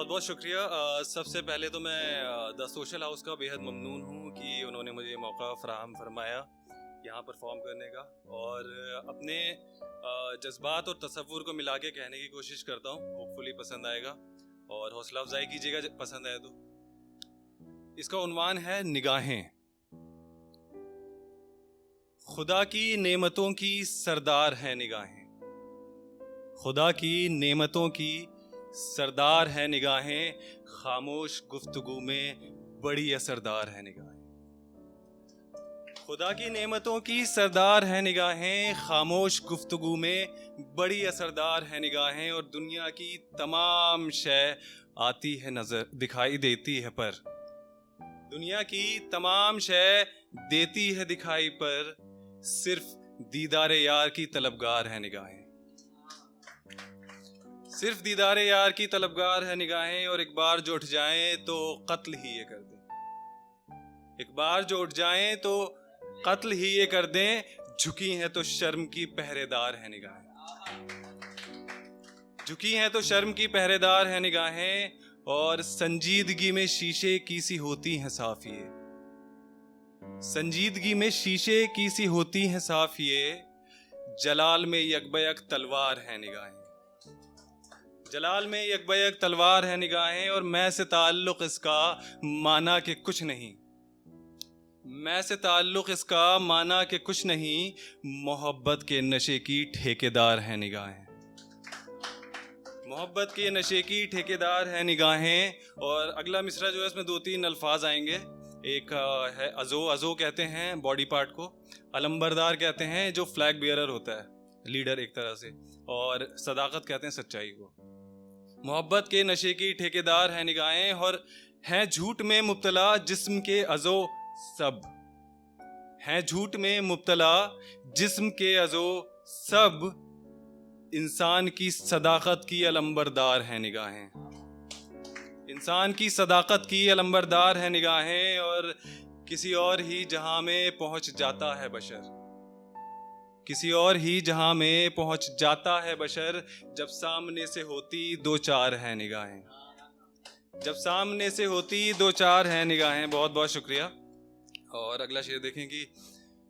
बहुत बहुत शुक्रिया। सबसे पहले तो मैं द सोशल हाउस का बेहद ममनून हूँ कि उन्होंने मुझे मौका फराहम फरमाया यहाँ परफॉर्म करने का, और अपने जज्बात और तसव्वुर को मिला के कहने की कोशिश करता हूँ। होपफुली पसंद आएगा और हौसला अफजाई कीजिएगा जब पसंद आए तो। इसका उन्वान है निगाहें। खुदा की नेमतों की सरदार है निगाहें, खुदा की नेमतों की सरदार है निगाहें, खामोश गुफ्तगू में बड़ी असरदार है निगाहें। खुदा की नेमतों की सरदार है निगाहें, खामोश गुफ्तगू में बड़ी असरदार है निगाहें, और दुनिया की तमाम शय आती है नजर, दिखाई देती है पर, दुनिया की तमाम शय देती है दिखाई पर, सिर्फ दीदार यार की तलबगार है निगाहें, सिर्फ दीदार यार की तलबगार है निगाहें। और एक बार जो उठ जाएं तो कत्ल ही ये कर दें, एक बार जो उठ जाएं तो कत्ल ही ये कर दें, झुकी हैं तो शर्म की पहरेदार है निगाहें, झुकी हैं तो शर्म की पहरेदार है निगाहें, और संजीदगी में शीशे की सी होती हैं साफिये, संजीदगी में शीशे की सी होती हैं साफिये, जलाल में यकबयक तलवार है निगाहें, जलाल में यकबयक तलवार है निगाहें। और मैं से ताल्लुक इसका माना के कुछ नहीं, मैं से ताल्लुक इसका माना के कुछ नहीं, मोहब्बत के नशे की ठेकेदार है निगाहें, मोहब्बत के नशे की ठेकेदार है निगाहें। और अगला मिसरा जो है इसमें 2-3 अल्फाज आएंगे। एक है अजो, अजो कहते हैं बॉडी पार्ट को, अलंबरदार कहते हैं जो फ्लैग बियरर होता है, लीडर एक तरह से, और सदाकत कहते हैं सच्चाई को। मोहब्बत के नशे की ठेकेदार है निगाहें, और हैं झूठ में मुब्तला जिस्म के अजो सब, हैं झूठ में मुब्तला जिस्म के अजो सब, इंसान की सदाकत की अलंबरदार है निगाहें, इंसान की सदाकत की अलंबरदार है निगाहें। और किसी और ही जहां में पहुंच जाता है बशर, किसी और ही जहां में पहुंच जाता है बशर, जब सामने से होती 2-4 है निगाहें, जब सामने से होती 2-4 है निगाहें। बहुत बहुत शुक्रिया। और अगला शेर देखें कि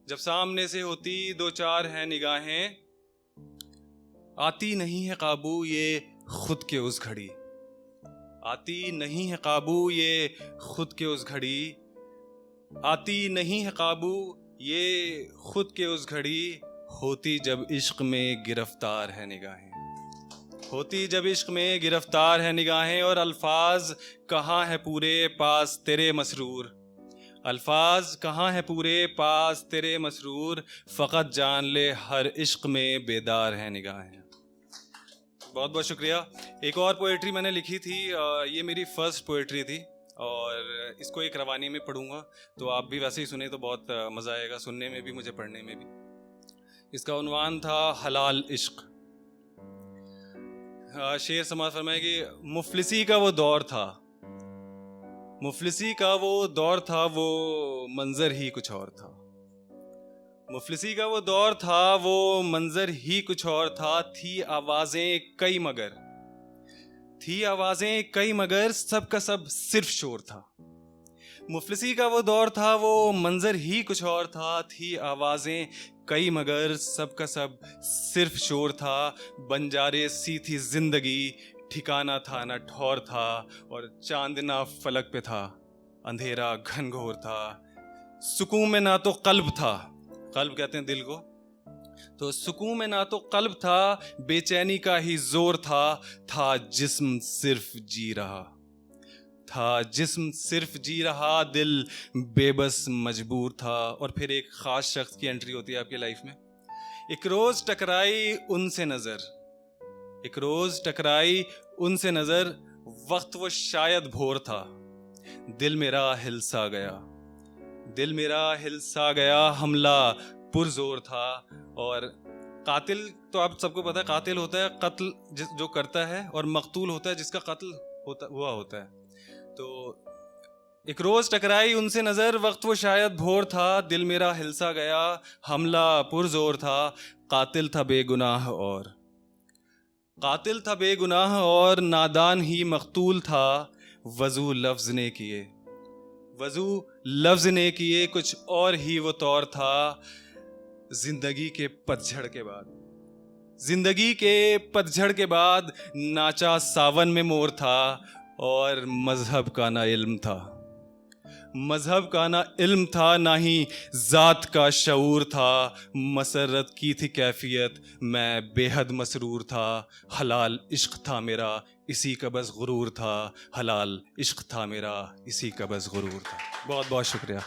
जब सामने से होती 2-4 है निगाहें, आती नहीं है काबू ये खुद के उस घड़ी, आती नहीं है काबू ये खुद के उस घड़ी, आती नहीं है काबू ये खुद के उस घड़ी, होती जब इश्क में गिरफ्तार है निगाहें, होती जब इश्क में गिरफ्तार है निगाहें। और अल्फाज कहाँ है पूरे पास तेरे मसरूर, अल्फाज कहाँ है पूरे पास तेरे मसरूर, फ़कत जान ले हर इश्क में बेदार है निगाहें। बहुत बहुत शुक्रिया। एक और पोएट्री मैंने लिखी थी, ये मेरी फर्स्ट पोएट्री थी, और इसको एक रवानी में पढ़ूंगा, तो आप भी वैसे ही सुने तो बहुत मज़ा आएगा, सुनने में भी मुझे पढ़ने में भी। इसका उन्वान था हलाल इश्क। शेर समाज फरमाए कि मुफलिसी का वो दौर था, मुफलिसी का वो दौर था, वो मंजर ही कुछ और था, मुफलिसी का वो दौर था, वो मंजर ही कुछ और था, थी आवाजें कई मगर, थी आवाजें कई मगर, सब का सब सिर्फ शोर था। मुफलिसी का वो दौर था, वो मंजर ही कुछ और था, थी आवाजें कई मगर, सब का सब सिर्फ शोर था। बंजारे सी थी जिंदगी, ठिकाना था न ठौर था, और चांदना फलक पे था, अंधेरा घनघोर था। सुकून में ना तो कल्ब था, कल्ब कहते हैं दिल को, तो सुकून में ना तो कल्ब था, बेचैनी का ही जोर था जिस्म सिर्फ जी रहा, था जिस्म सिर्फ जी रहा, दिल बेबस मजबूर था। और फिर एक ख़ास शख्स की एंट्री होती है आपकी लाइफ में। एक रोज़ टकराई उनसे नज़र, एक रोज़ टकराई उनसे नज़र, वक्त वो शायद भोर था, दिल मेरा हिलसा गया, दिल मेरा हिलसा गया, हमला पुरजोर था। और कातिल तो आप सबको पता है, कातिल होता है कत्ल जो करता है, और मकतूल होता है जिसका कत्ल हुआ होता है। तो एक रोज़ टकराई उनसे नज़र, वक्त वो शायद भोर था, दिल मेरा हिलसा गया, हमला पुरजोर था, कातिल था बेगुनाह और कातिल था बेगुनाह और नादान ही मकतूल था, वजू लफ्ज ने किए, वजू लफ्ज ने किए, कुछ और ही वो तौर था। जिंदगी के पतझड़ के बाद, जिंदगी के पतझड़ के बाद नाचा सावन में मोर था, और मजहब का ना इल्म था, मजहब का ना इल्म था, ना ही ज़ात का शऊर था। मसरत की थी कैफियत, मैं बेहद मसरूर था, हलाल इश्क था मेरा, इसी का बस गुरूर था, हलाल इश्क था मेरा, इसी का बस गुरूर था। बहुत बहुत शुक्रिया।